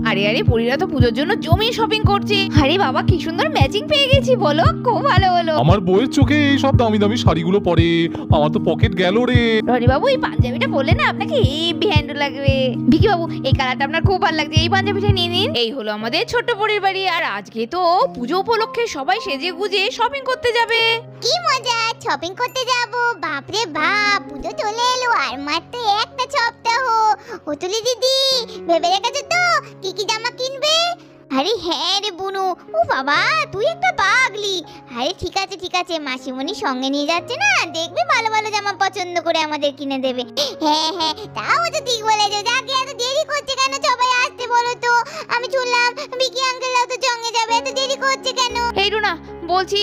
আরে আরে পরীরা তো পুজোর জন্য জমি শপিং করছে। আরে বাবা কি সুন্দর ম্যাচিং পেয়ে গেছি, বলো খুব ভালো হলো। আমার বউয়ের চোখে এই সব দামি দামি শাড়িগুলো পরে, আমার তো পকেট গেল রে। রনি বাবু এই পাঞ্জাবিটা বললে না আপনাকে হেভি হ্যান্ড লাগবে। ভিকি বাবু এই কালারটা আপনার খুব ভালো লাগছে, এই পাঞ্জাবিটা নিয়ে নিন। এই হলো আমাদের ছোট্ট পরীর বাড়ি। আর আজকে তো পুজো উপলক্ষে সবাই সেজে গুজে শপিং করতে যাবে। কি মজা, শপিং করতে যাব। বাপরে বাপ, পুজো চলে এলো আর মাত্র একটা সপ্তাহ। হতুলি দিদি ভেবে রেখেছো তো কি কি জামা কিনবে? আরে হ্যাঁ রে বুনু, ও বাবা তুই একটা পাগলি। আরে ঠিক আছে মাসিমণি সঙ্গে নিয়ে যাচ্ছে না, দেখবে ভালো ভালো জামা পছন্দ করে আমাদের কিনে দেবে। হ্যাঁ তাও তো ঠিক বলেছো। যাকে এত দেরি করছে কেন, সবাই আসতে বলো তো। আমি শুনলাম বিকি আঙ্কেলরাও তো সঙ্গে যাবে, এত দেরি করছে কেন? এই রুনা বলছি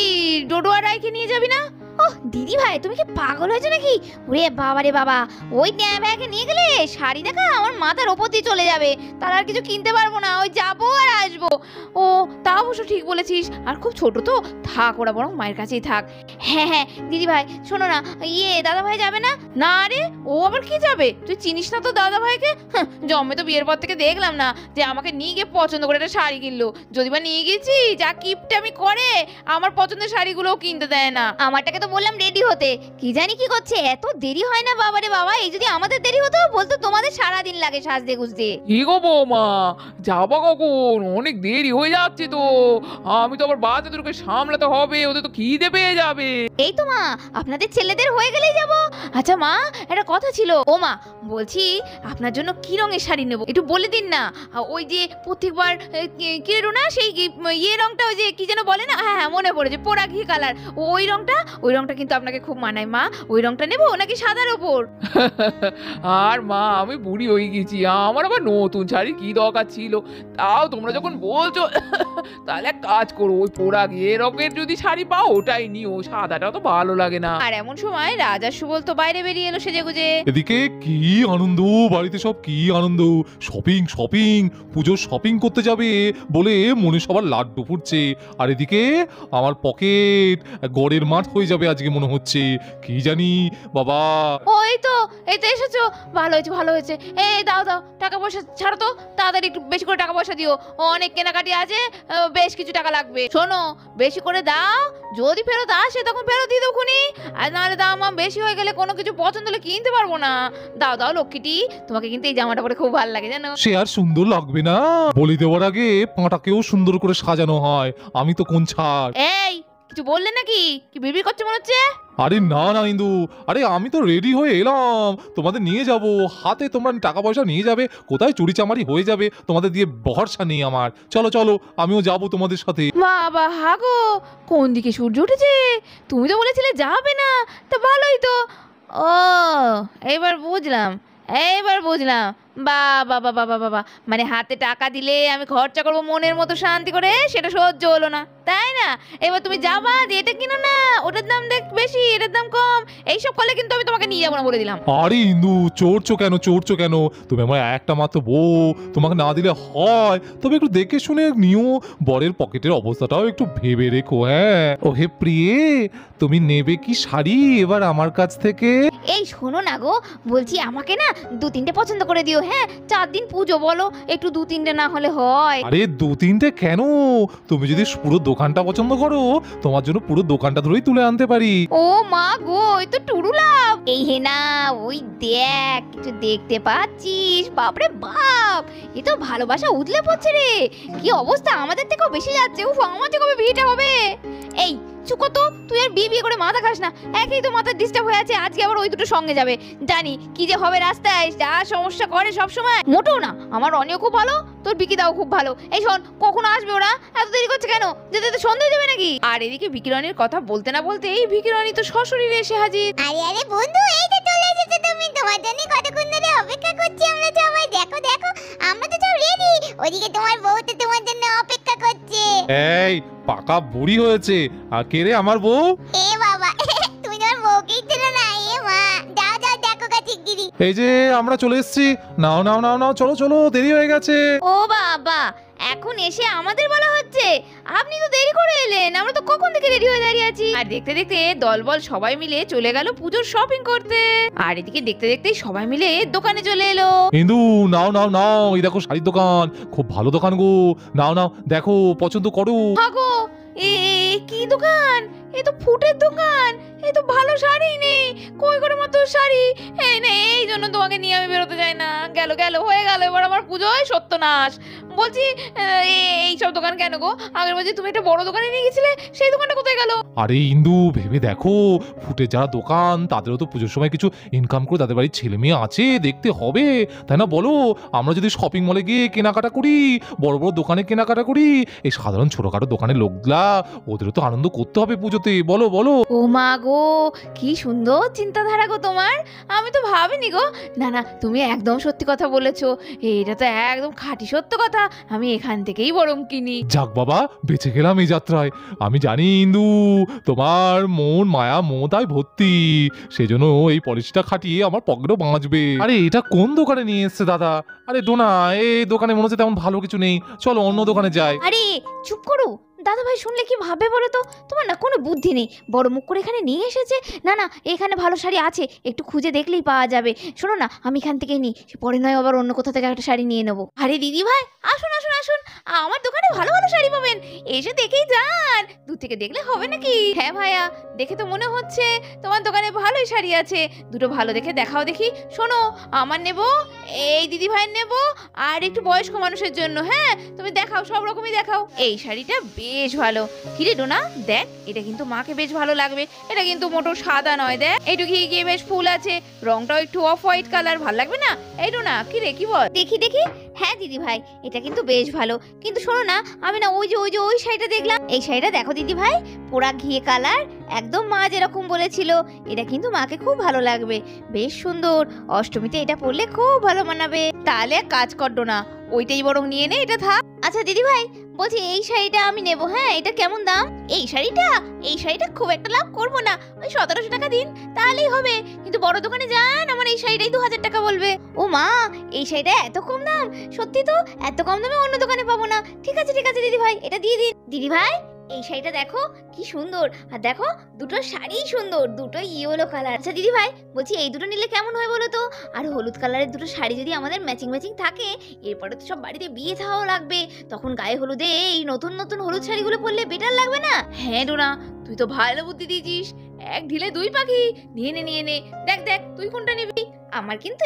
ডোডো আর রাইকে নিয়ে যাবি না? ও দিদি ভাই তুমি কি পাগল হয়েছো নাকি? ওরে বাবা রে বাবা, ওই ট্যাঁ ব্যাগে নিয়ে গেলে শাড়ি দেখা আমার মাথার ওপর দিয়ে চলে যাবে, তার আর কিছু কিনতে পারবো না, ওই যাবো আর আসবো। ও তা অবশ্য ঠিক বলেছিস, আর খুব ছোট তো, থাক ওরা বরং মায়ের কাছেই থাক। হ্যাঁ দিদি ভাই শোনো না, দাদা ভাই যাবে না? না রে ও আবার কি যাবে, তুই চিনিস না তো দাদা ভাইকে? জন্মে তো বিয়ের পর থেকে দেখলাম না যে আমাকে নিয়ে গিয়ে পছন্দ করে একটা শাড়ি কিনলো। যদি বা নিয়ে গেছি যা কিপটা আমি করে, আমার পছন্দের শাড়িগুলোও কিনতে দেয় না। আমারটাকে তো বললাম রেডি হতে, কি জানি কি করছে, এত দেরি হয় না বাবারে বাবা। এই যদি আমাদের দেরি হতো বলতো তোমাদের সারাদিন লাগে সাজতে গুজতে। কি গো বৌমা, যাবা কখন? অনেক দেরি হয়ে যাচ্ছে তো। আমি তো আবার বাচ্চাদেরকে সামলাতে হবে, ওদের তো খিদে পেয়ে যাবে। এই তো মা আপনাদের ছেলেদের হয়ে গেলেই যাব। আচ্ছা মা একটা কথা ছিল। ও মা বলছি আপনার জন্য কি রঙের শাড়ি নেব একটু বলে দিন না। ওই যে প্রত্যেকবার কি রুনা সেই রংটা, ওই যে কি যেন বলে না, হ্যাঁ মনে পড়েছে, পোড়া ঘি কালার, ওই রংটা কিন্তু আপনাকে খুব মানায় মা। ওই রংটা নেবো নাকি সাদার ওপর? আর মা আমি বুড়ি হয়ে গেছি, আমার আবার নতুন শাড়ি কি দরকার ছিল? তাও তোমরা যখন বলছো তাহলে এক কাজ করো, ওই পোড়া ঘিয়ে রঙের যদি শাড়ি পাও ওটাই নিও, সাদাটা তো ভালো লাগে না। আর এমন সময় রাজা সুবল তো বাইরে বেরিয়ে এলো সেজে গুজে। এদিকে কি আনন্দ, বাড়িতে সব কি আনন্দ, শপিং পুজোর শপিং করতে যাবে বলে মনে সবার লাড্ডু ফুটছে। আর এদিকে আমার পকেট গড়ের মাঠ হয়ে যাবে আজকে মনে হচ্ছে, কি জানি বাবা। এই তো এসেছো, ভালো হয়েছে। এই দাও টাকা পয়সা ছাড়ো তো, তাড়াতাড়ি একটু বেশি করে টাকা পয়সা দিও, অনেক কেনাকাটি আছে, বেশ কিছু টাকা লাগবে। শোনো বেশি করে দাও, যদি ফেরত আসে তখন ফেরত দিয়ে দেবো খুনি, আর নাহলে দাম বেশি হয়ে গেলে কোনো কিছু পছন্দ হলে কিনতে পারবো না। দাও লক্ষ্মীটি, তোমাকে কিন্তু এই জামাটা পরে খুব ভালো লাগে জানো। সে আর সুন্দর লাগবে না? বলি দেওয়ার আগে পাঁটাকেও সুন্দর করে সাজানো হয়, আমি তো কোন ছাড়। এই কিছু বললে নাকি? কি বিড়বিড় করছে মনে হচ্ছে? আরে না ইন্দু, আরে আমি তো রেডি হয়ে এলাম, তোমাদের নিয়ে যাব, হাতে তোমরা টাকা পয়সা নিয়ে যাবে, কোথায় চুরি চামারি হয়ে যাবে, তোমাদের দিয়ে ভরসা নেই আমার। চলো আমিও যাব তোমাদের সাথে। বাবা হাগো, কোন দিকে সূর্য উঠেছে? তুমি তো বলেছিলে যাবে না, তো ভালোই তো। ও এইবার বুঝলাম। বাবা মানে হাতে টাকা দিলে আমি খরচা করবো মনের মতো শান্তি করে, সেটা সহ্য হলো না তাই না? এবার তুমি যাবা দিয়ে এটা কিনো না, ওটার দাম দেখ বেশি এটার দাম কম, এইসব করলে কিন্তু আমি তোমাকে নিয়ে যাবো না বলে দিলাম। আরে ইন্দু চড়ছো কেন? তুমি আমার একটা মাত্র বউ, তোমাকে না দিলে হয়? তবে একটু দেখে শুনে নিও, বরের পকেটের অবস্থাটাও একটু ভেবে রেখো। হ্যাঁ ও হে প্রিয়ে, তুমি নেবে কি শাড়ি এবার আমার কাছ থেকে? এই শোনো না গো, বলছি আমাকে না 2-3টে পছন্দ করে দিও। হ্যাঁ 4 দিন পুজো, বলো একটু 2-3টে না হলে হয়? আরে 2-3টে কেন, তুমি যদি পুরো দোকানটা পছন্দ করো তোমার জন্য পুরো দোকানটা ধরেই তুলে আনতে পারি। ও মা গো, এই তো টুরুলাভ। এই হে না, ওই দেখ কিছু দেখতে পাচ্ছিস? বাপরে বাপ, এ তো ভালোবাসা উতলে পড়ছে রে। কি অবস্থা, আমাদের থেকেও বেশি যাচ্ছে। উফ, আমার যে কবে বিয়েটা হবে। এই চুকো তো, তুই আর বিয়ে করে মাথা খাস না, একই তো মাথা ডিস্টার্ব হয়ে আছে, আজকে আবার ওই দুটো সঙ্গে যাবে। জানি কি যে হবে রাস্তায়, যা সমস্যা করে সব সময়। মোটেও না, আমার রনিও খুব ভালো, তোর বিকি দাও খুব ভালো। এই শোন, কখন আসবে ওরা? এত দেরি করছে কেন? যেতে তো সন্ধ্যা যাবে নাকি? আর এদিকে বিকি রনির কথা বলতে না বলতে এই বিকি রনি তো সশরীরে এসে হাজির। আরে বন্ধু, এই তো চলে এসেছো তুমি। তোমার জন্য কতক্ষণ ধরে অপেক্ষা করছি আমরা সবাই। দেখো আমরা তো সব রেডি, ওদিকে তোমার বউ তো তোমার জন্য অপেক্ষা করছে। এই পাকা বুড়ি হয়েছে, আর কে রে আমার বউ? এ বাবা তুমি তোমার বউকেই ছিল না? এ মা, যাও দেখো গা শিগগিরি। এই যে আমরা চলে এসেছি, নাও নাও নাও নাও, চলো চলো, দেরি হয়ে গেছে। ও বাবা, এখন এসে আমাদের বলা হচ্ছে? আপনি তো দেরি করে এলেন, আমরা তো কখন থেকে রেডি হয়ে দাঁড়িয়ে আছি। আর দেখতে দেখতে দলবল সবাই মিলে চলে গেল পুজোর শপিং করতে। আর এদিকে দেখতে দেখতেই সবাই মিলে দোকানে চলে এলো। ইন্দু, নাও নাও নাও, এই দেখো শাড়ির দোকান, খুব ভালো দোকান গো, নাও নাও, দেখো পছন্দ করো। হাগো, এ কি দোকান? এ তো ফুটের দোকান, এ তো ভালো শাড়ি নেই, কই করে মতো শাড়ি এই নেই। এই জন্য তোমাকে নিয়ে আমি বেরোতে যাই না। গেল গেল হয়ে গেল, এবার আমার পুজোয় সত্যনাশ। বলছি এই সব দোকান কেন গো? আগের বলছি তুমি একটা বড় দোকানে নিয়ে গেছিলে, সেই দোকানটা কোথায় গেল? আরে ইন্দু, ভেবে দেখো, ফুটে যারা দোকান তাদেরও তো পুজোর সময় কিছু ইনকাম করে তাদের বাড়ির ছেলে মেয়ে আছে, দেখতে হবে, তাই না বলো? আমরা যদি শপিং মলে গিয়ে কেনাকাটা করি, বড় বড় দোকানে কেনাকাটা করি, এই সাধারণ ছোটখাটো দোকানের লোকগুলা, ওদেরও তো আনন্দ করতে হবে পুজোতে, বলো বলো। ও মা গো, কি সুন্দর চিন্তাধারা গো তোমার, আমি তো ভাবিনি গো। না না, তুমি একদম সত্যি কথা বলেছো, এটা তো একদম খাঁটি সত্য কথা। আমি এখান থেকেই বরং কিনি। যাক বাবা, বেঁচে গেলাম এই যাত্রায়। আমি জানি ইন্দু, তোমার মন মায়া মমতায় ভর্তি, সেজন্য এই পলিসিটা খাটিয়ে আমার পকেটও বাঁচবে। আরে এটা কোন দোকানে নিয়ে এসছে দাদা? আরে ডোনা, এই দোকানে মনে হচ্ছে তেমন ভালো কিছু নেই, চলো অন্য দোকানে যাই। আরে চুপ করো, দাদা ভাই শুনলে কি ভাববে বলো তো? তোমার না কোনো বুদ্ধি নেই, বড় মুখ করে এখানে নিয়ে এসেছে। না না, এখানে ভালো শাড়ি আছে, একটু খুঁজে দেখলেই পাওয়া যাবে। শোনো না, আমি এখান থেকে নিই, পরে নয় আবার অন্য কোথা থেকে একটা শাড়ি নিয়ে নেবো। আরে দিদি ভাই, আসুন আসুন আসুন, আমার দোকানে ভালো ভালো শাড়ি পাবেন, এসে দেখেই যান। দূর থেকে দেখলে হবে নাকি? হ্যাঁ ভাইয়া, দেখে তো মনে হচ্ছে তোমার দোকানে ভালোই শাড়ি আছে, দুটো ভালো দেখে দেখাও দেখি। শোনো, আমার নেবো, এই দিদি ভাইয়ের নেবো, আর একটু বয়স্ক মানুষের জন্য। হ্যাঁ তুমি দেখাও, সব রকমই দেখাও। এই শাড়িটা বেশ ভালো। কিরে ডোনা, দেখ, এটা কিন্তু মাকে বেশ ভালো লাগবে। এটা কিন্তু মোটো সাদা নয়, দেখ একটু ঘিয়ে গিয়ে বেশ ফুল আছে, রংটাও একটু অফ হোয়াইট কালার, ভালো লাগবে না? এই ডোনা, কিরে কি বল? দেখি দেখি। হ্যাঁ দিদি ভাই, এটা কিন্তু বেশ ভালো, কিন্তু শোনো না, আমি না ওই শাড়িটা দেখলাম, এই শাড়িটা দেখো দিদি ভাই, পোড়া ঘিয়ে কালার, একদম মা যেরকম বলেছিল। এটা কিন্তু মাকে খুব ভালো লাগবে, বেশ সুন্দর, অষ্টমীতে এটা পরলে খুব ভালো মানাবে। তাহলে এক কাজ কর ডোনা, ওইটাই বরং নিয়ে নে, এটা থাক। আচ্ছা দিদি ভাই, বলছি এই শাড়িটা আমি নেবো, হ্যাঁ এটা কেমন দাম? এই শাড়িটা খুব একটা লাভ করবো না, ওই 1700 টাকা দিন তাহলেই হবে। কিন্তু বড় দোকানে যান, আমার এই শাড়িটাই 2000 টাকা বলবে। ও মা, এই শাড়িটা এত কম দাম? সত্যি তো, এত কম দামে অন্য দোকানে পাবো না। ঠিক আছে দিদি ভাই, এটা দিয়ে দিন। দিদি ভাই, এই শাড়িটা দেখো কি সুন্দর, আর দেখো দুটো শাড়ি সুন্দর, দুটো ইয়েলো কালার। আচ্ছা দিদি ভাই, বলছি এই দুটো নিলে কেমন হয় বলো তো? আর হলুদ কালারের দুটো শাড়ি যদি আমাদের ম্যাচিং থাকে, এরপরে তো সব বাড়িতে বিয়ে থাওয়াও লাগবে, তখন গায়ে হলুদে এই নতুন নতুন হলুদ শাড়িগুলো পরলে বেটার লাগবে না? হ্যাঁ ডোনা, তুই তো ভালো বুদ্ধি দিয়েছিস, এক ঢিলে দুই পাখি। নিয়ে নে, দেখ দেখ তুই কোনটা নিবি। আমার কিন্তু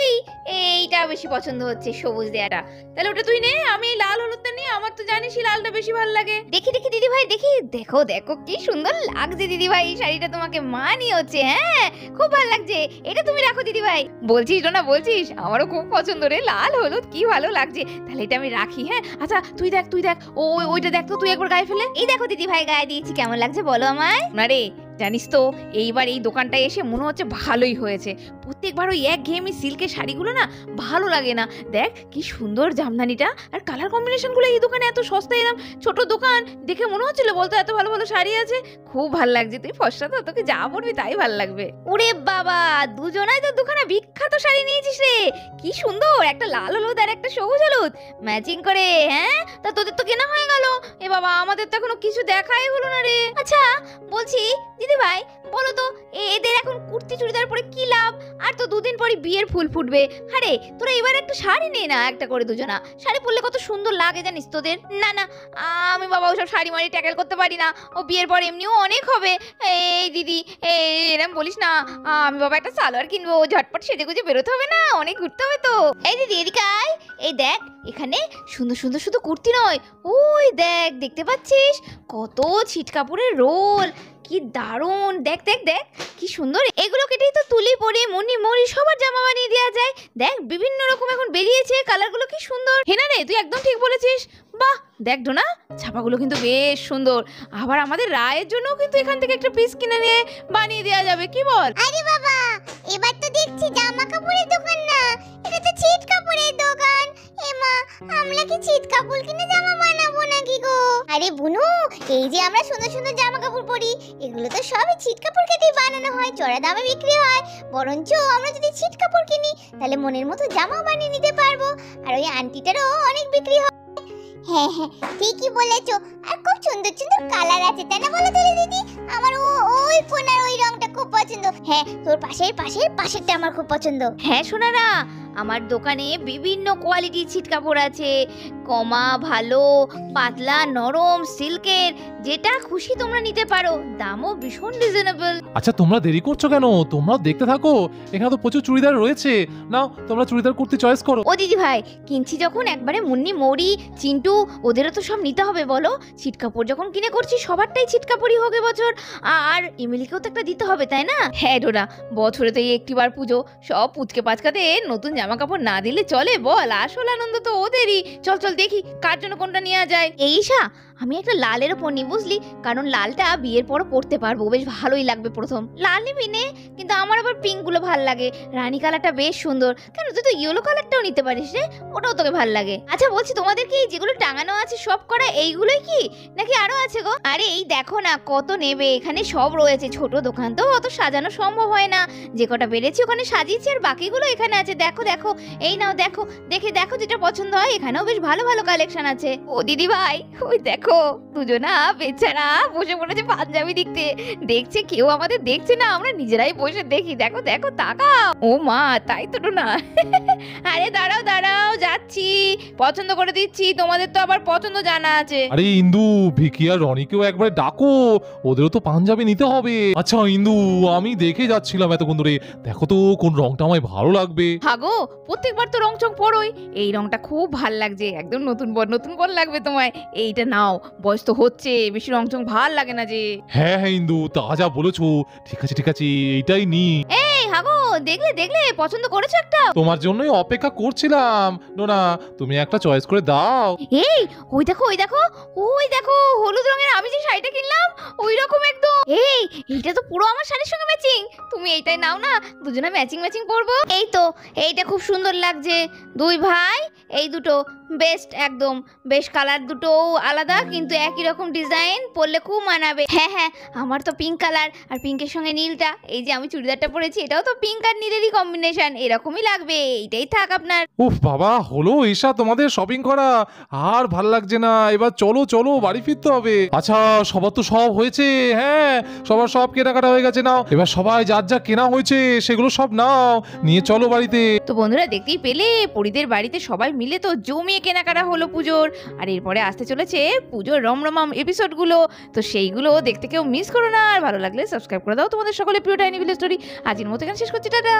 এইটা বেশি পছন্দ হচ্ছে, সবুজ দেয়াটা। তাহলে ওটা তুই নে, আমি এই লাল হলুদটা নিয়ে, আমার তো জানিসই লালটা বেশি ভালো লাগে। দেখি দিদি ভাই, দেখি, দেখো কি সুন্দর লাগছে দিদি ভাই, এই শাড়িটা তোমাকে মানিয়ে হচ্ছে। হ্যাঁ খুব ভালো লাগছে, এটা তুমি রাখো দিদি ভাই। বলছিস না, বলছিস আমারও খুব পছন্দ রে, লাল হলুদ কি ভালো লাগছে, তাহলে এটা আমি রাখি। হ্যাঁ আচ্ছা তুই দেখ, ওইটা দেখ তো, তুই একবার গায়ে ফেলে। এই দেখো দিদি ভাই, গায়ে দিয়েছি, কেমন লাগছে বলো আমায়? না রে, জানিস তো এইবার এই দোকানটায় এসে মনে হচ্ছে ভালোই হয়েছে। প্রত্যেকবার ওই এক ঘেয়েমি সিল্কের শাড়িগুলো না ভালো লাগে না। দেখ কি সুন্দর জামদানিটা, আর কালার কম্বিনেশনগুলো এই দোকানে এত সস্তায়, এরকম ছোট দোকান দেখে মনে হচ্ছিল বলতো এত ভালো ভালো শাড়ি আছে। খুব ভালো লাগছে, তুই ফর্সা তো, তোকে যা পরবি তাই ভালো লাগবে। ওরে বাবা, দুজনাই তো দোকানে বিখ্যাত শাড়ি নিয়েছিস রে, কি সুন্দর, একটা লাল হলুদ আর একটা সবুজ হলুদ ম্যাচিং করে। হ্যাঁ তা তোদের তো কেনা হয়ে গেল, এ বাবা আমাদের তো এখনো কিছু দেখাই হলো না রে। আচ্ছা বলছি দিদি ভাই, বলো তো এদের এখন কুর্তি চুড়িদার পরে কি লাভ? আর তো দুদিন পরে বিয়ের ফুল ফুটবে। আরে তোরা এবার একটা শাড়ি নে না, একটা করে দুজনা, শাড়ি পরলে কত সুন্দর লাগে জানিস তোদের। না না, আমি বাবা ওসব শাড়ি মাড়ি ট্যাকেল করতে পারি না, ও বিয়ের পর এমনিও অনেক হবে। এই দিদি, এরম বলিস না, আমি বাবা একটা সালোয়ার কিনবো, ঝটপট সেজে গুজে বেরোতে হবে না, অনেক ঘুরতে হবে তো। এই দিদি এদিকে আয়, এই দেখ এখানে সুন্দর সুন্দর শুধু কুর্তি নয়, ওই দেখ, দেখতে পাচ্ছিস কত ছিট কাপড়ের রোল, কি দারুণ, দেখ দেখ দেখ কি সুন্দর। এগুলো কেটেই তো তুলি পরে মনি মরি সবার জামা বানিয়ে দেওয়া যায়। দেখ বিভিন্ন রকম এখন বেরিয়েছে, কালারগুলো কি সুন্দর। হেনা রে, তুই একদম ঠিক বলেছিস। বাহ, দেখ ডোনা, ছাপাগুলো কিন্তু বেশ সুন্দর। আবার আমাদের রায়ের জন্যও কিন্তু এখান থেকে একটা পিস কিনে নিয়ে বানিয়ে দেওয়া যাবে, কি বল? আরে বাবা, এবার তো দেখছি জামা কাপড়ের দোকান না, এটা তো ছিট কাপড়ের দোকান। এমা, আমরা কি ছিট কাপড় কিনে জামা বানাবো নাকি গো? আরে বুনু, এই যে আমরা সুন্দর সুন্দর জামা কাপড় পরি, এগুলো তো সবই ছিট কাপড় কেটেই বানানো হয়, চড়া দামে বিক্রি হয়। বরঞ্চ আমরা যদি ছিট কাপড় কিনি তাহলে মনের মতো জামা বানিয়ে নিতে পারবো, আর ওই আন্টিটারও অনেক বিক্রি হয়। হ্যাঁ হ্যাঁ, ঠিকই বলেছো। আর খুব সুন্দর সুন্দর কালার আছে, তাই না বলো তুলি দিদি? আমার ওই কোনার ওই রংটা খুব পছন্দ। হ্যাঁ, তোর পাশেরটা আমার খুব পছন্দ। হ্যাঁ সোনারা, আমার দোকানে বিভিন্ন কোয়ালিটির ছিট কাপড় আছে, কমা, ভালো, পাতলা, নরম, সিল্কের, যেটা খুশি তোমরা নিতে পারো। দামও ভীষণ রিজনেবল। আচ্ছা তোমরা দেরি করছো কেন? তোমরাও দেখতে থাকো, এখানে তো প্রচুর চুড়িদার রয়েছে। নাও তোমরা চুড়িদার কুর্তি চয়েস করো। ও দিদি ভাই, কিনছি যখন একবারে মুন্নি, মৌরি, চিন্টু ওদেরও তো সব নিতে হবে বলো। ছিট কাপড় যখন কিনে করছি সবারটাই ছিট কাপড়ই হোক এবছর। আর এমিলিকেও তো একটা দিতে হবে, তাই না? হ্যাঁ ডোরা, বছরে তো এই একটিবার পুজো, সব পুচকে পাচকাতে নতুন জামা কাপড় না দিলে চলে বল? আসল আনন্দ তো ওদেরই। চল চল দেখি কার জন্য কোনটা নেওয়া যায়। এই ঈশা, আমি একটা লালের ওপর নি বুঝলি, কারণ লালটা বিয়ের পরও পরতে পারবো, বেশ ভালোই লাগবে প্রথম। লাল নিবি নে, কিন্তু আমার আবার পিঙ্ক গুলো ভাল লাগে। রানী কালারটা বেশ সুন্দর। কেন তুই তো ইয়েলো কালারটাও নিতে পারিস রে, ওটাও তোকে ভাল লাগে। আচ্ছা বলছি, তোমাদের কি যেগুলো টাঙানো আছে সব করা এইগুলোই কি, নাকি আরো আছে গো? আরে এই দেখো না কত নেবে, এখানে সব রয়েছে। ছোট দোকান তো অত সাজানো সম্ভব হয় না, যে কটা বেড়েছি ওখানে সাজিয়েছি, আর বাকিগুলো এখানে আছে। দেখো দেখো, এই নাও দেখো, দেখে দেখো যেটা পছন্দ হয়। এখানেও বেশ ভালো ভালো কালেকশন আছে। ও দিদি ভাই, ওই দেখো দুজনা বেচারা বসে পড়েছে পাঞ্জাবি দেখতে। দেখছে কেউ আমাদের দেখছে না, আমরা নিজেরাই বসে দেখি। দেখো দেখো, তাকাও। ও মা, তাই তো না। আরে দাঁড়াও দাঁড়াও, যাচ্ছি, পছন্দ করে দিচ্ছি। তোমাদের তো আবার পছন্দ জানা আছে। আরে ইন্দু, ভিকি আর রনিকেও একবার ডাকো, ওদেরও তো পাঞ্জাবি নিতে হবে। আচ্ছা ইন্দু, আমি দেখে যাচ্ছিলাম এতক্ষণ ধরে, দেখো তো কোন রংটা আমায় ভালো লাগবে। হাগো, প্রত্যেকবার তো রং চং পরোই, এই রংটা খুব ভাল লাগছে, একদম নতুন বর লাগবে তোমায়। এইটা নাও, বয়স তো হচ্ছে, বেশি রং চং ভাল লাগে না যে। হ্যাঁ হ্যাঁ ইন্দু, তা যা বলেছো, ঠিক আছে ঠিক আছে, এইটাই নি। এই হাগো, দেখলে দেখলে পছন্দ করেছো একটা? তোমার জন্যই অপেক্ষা করছিলাম। নোনা, তুমি একটা চয়েস করে দাও। এই ওই দেখো ওই দেখো, ওই দেখো হলুদ রঙের আমি যে শাড়িটা কিনলাম, ওই রকম একদম। এইটা তো পুরো আমার শাড়ির সঙ্গে ম্যাচিং। তুমি এইটাই নাও না, দুজনে ম্যাচিং ম্যাচিং পরবো। এই তো, এইটা খুব সুন্দর লাগছে। দুই ভাই এই দুটো বেস্ট একদম। বেশ কালার দুটো আলাদা কিন্তু একই রকম ডিজাইন, পরলে খুব মানাবে। হ্যাঁ হ্যাঁ, আমার তো পিঙ্ক কালার, আর পিঙ্কের সঙ্গে নীলটা, এই যে আমি চুড়িদারটা পরেছি এটাও তো পিঙ্ক আর নীলেরই কম্বিনেশন, এরকমই লাগবে। এইটাই থাক আপনার। উফ বাবা, হলো ঈশা তোমাদের শপিং করা? আর ভাল লাগছে না, এবার চলো চলো, বাড়ি ফিরতে হবে। আচ্ছা সবার তো সব হয়েছে? হ্যাঁ, সবার সব কেনাকাটা হয়ে গেছে। নাও এবার সবাই যার যা কেনা হয়েছে সেগুলো সব নাও, নিয়ে চলো বাড়িতে। তো বন্ধুরা দেখতেই পেলে, পরিদের বাড়িতে সবাই মিলে তো জমিয়ে কেনাকাটা হলো পুজোর। আর এরপরে আসতে চলেছে পুজোর রমরমাম এপিসোডগুলো, তো সেইগুলো দেখতে কেউ মিস করো না। আর ভালো লাগলে সাবস্ক্রাইব করে দাও তোমাদের সকলে প্রিয় টাইনি ভিলেজ স্টোরি। আজকের মতো এখানে শেষ করছি, টাটা।